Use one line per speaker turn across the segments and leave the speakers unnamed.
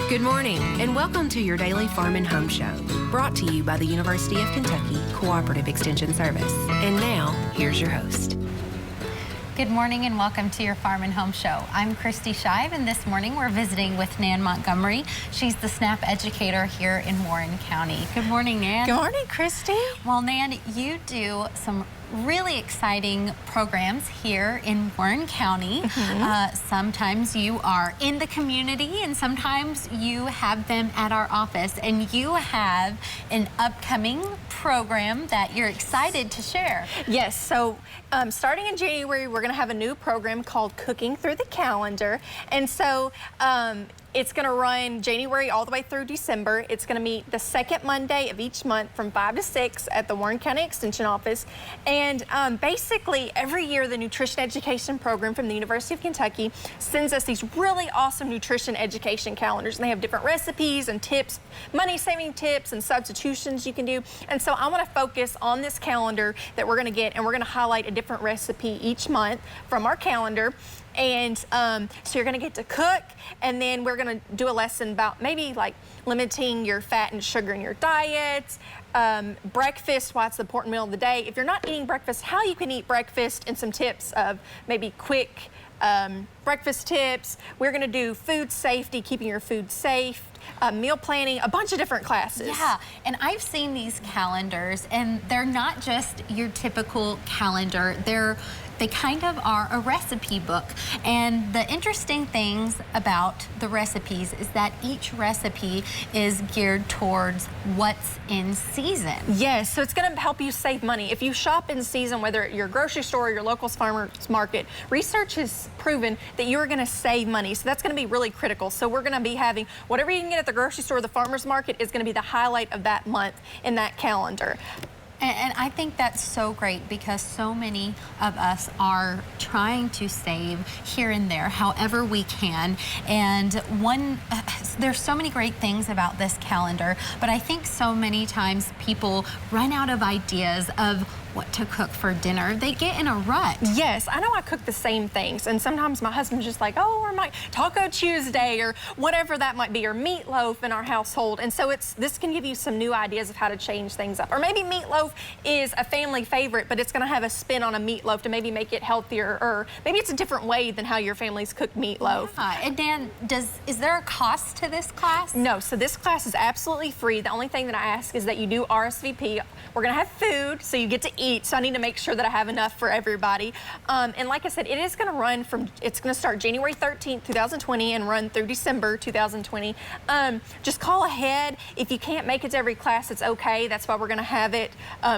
Good morning, and welcome to your daily Farm and Home Show, brought to you by the University of Kentucky Cooperative Extension Service. And now, here's your host.
Good morning and welcome to your Farm and Home Show. I'm Kristi Shive, and this morning we're visiting with Nan Montgomery. She's the SNAP educator here in Warren County. Good morning, Nan.
Good morning, Kristi.
Well, Nan, you do some really exciting programs here in Warren County. Sometimes you are in the community and sometimes you have them at our office, and you have an upcoming program that you're excited to share.
Yes, so starting in January, we're going to have a new program called Cooking Through the Calendar. And so it's going to run January all the way through December. It's going to meet the second Monday of each month from 5 to 6 at the Warren County Extension Office. And basically, every year, the Nutrition Education Program from the University of Kentucky sends us these really awesome nutrition education calendars. And they have different recipes and tips, money-saving tips and substitutions you can do. And so I want to focus on this calendar that we're going to get, and we're going to highlight a different recipe each month from our calendar. And so you're going to get to cook, and then we're going to do a lesson about maybe like limiting your fat and sugar in your diet, breakfast, why it's the important meal of the day. If you're not eating breakfast, how you can eat breakfast, and some tips of maybe quick breakfast tips. We're going to do food safety, keeping your food safe, meal planning, a bunch of different classes.
Yeah, and I've seen these calendars, and they're not just your typical calendar. They kind of are a recipe book. And the interesting things about the recipes is that each recipe is geared towards what's in season.
Yes, so it's going to help you save money. If you shop in season, whether at your grocery store or your local farmer's market, research has proven that you're going to save money. So that's going to be really critical. So we're going to be having whatever you can get at the grocery store or the farmer's market is going to be the highlight of that month in that calendar.
And I think that's so great, because so many of us are trying to save here and there, however we can. And there's so many great things about this calendar, but I think so many times people run out of ideas of what to cook for dinner. They get in a rut.
Yes, I know I cook the same things, and sometimes my husband's just like, oh, or my Taco Tuesday, or whatever that might be, or meatloaf in our household. And so this can give you some new ideas of how to change things up. Or maybe meatloaf is a family favorite, but it's going to have a spin on a meatloaf to maybe make it healthier, or maybe it's a different way than how your families cook meatloaf.
Yeah. And Dan, is there a cost to this class?
No, so this class is absolutely free. The only thing that I ask is that you do RSVP. We're going to have food, so you get to eat. So I need to make sure that I have enough for everybody. And like I said, it is going to run it's going to start January 13th, 2020 and run through December 2020. Just call ahead. If you can't make it to every class, it's okay. That's why we're going to have it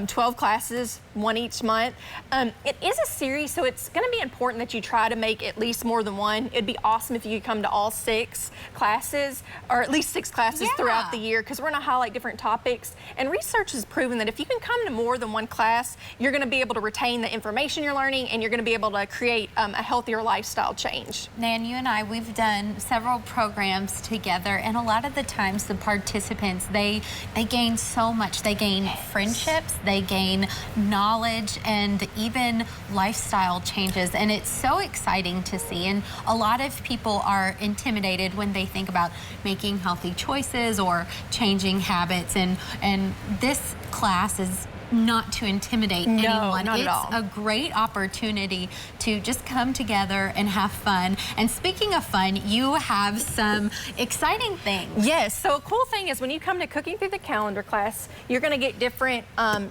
12 classes, one each month. It is a series, so it's going to be important that you try to make at least more than one. It'd be awesome if you could come to all 6 classes, or at least 6 classes throughout the year, because we're going to highlight different topics. And research has proven that if you can come to more than one class, you're going to be able to retain the information you're learning, and you're going to be able to create a healthier lifestyle change.
Nan, you and I, we've done several programs together, and a lot of the times the participants, they gain so much. They gain friendships, they gain knowledge, and even lifestyle changes, and it's so exciting to see. And a lot of people are intimidated when they think about making healthy choices or changing habits, and this class is not to intimidate anyone.
Not at all.
It's a great opportunity to just come together and have fun. And speaking of fun, you have some exciting things.
Yes, so a cool thing is when you come to Cooking Through the Calendar class, you're going to get different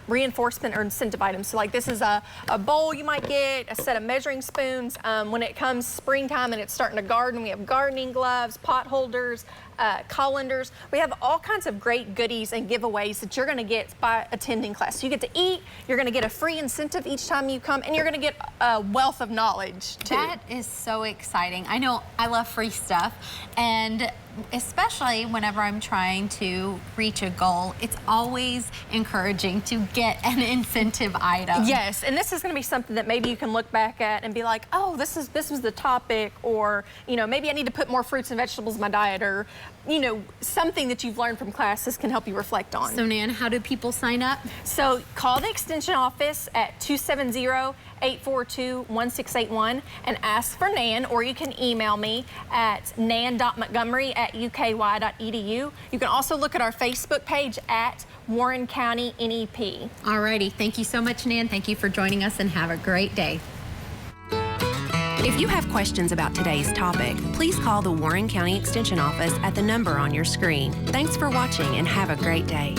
reinforcement or incentive items. So like this is a bowl you might get, a set of measuring spoons. When it comes springtime and it's starting to garden, we have gardening gloves, pot holders, colanders. We have all kinds of great goodies and giveaways that you're going to get by attending class. So you get to eat, you're going to get a free incentive each time you come, and you're going to get a wealth of knowledge too.
That is so exciting. I know I love free stuff, and especially whenever I'm trying to reach a goal, it's always encouraging to get an incentive item.
Yes, and this is going to be something that maybe you can look back at and be like, oh, this was the topic, or maybe I need to put more fruits and vegetables in my diet, or something that you've learned from classes can help you reflect on.
So Nan, how do people sign up?
So call the extension office at 842-1681 and ask for Nan, or you can email me at nan.montgomery@uky.edu. You can also look at our Facebook page at Warren County NEP.
All righty. Thank you so much, Nan. Thank you for joining us, and have a great day.
If you have questions about today's topic, please call the Warren County Extension Office at the number on your screen. Thanks for watching and have a great day.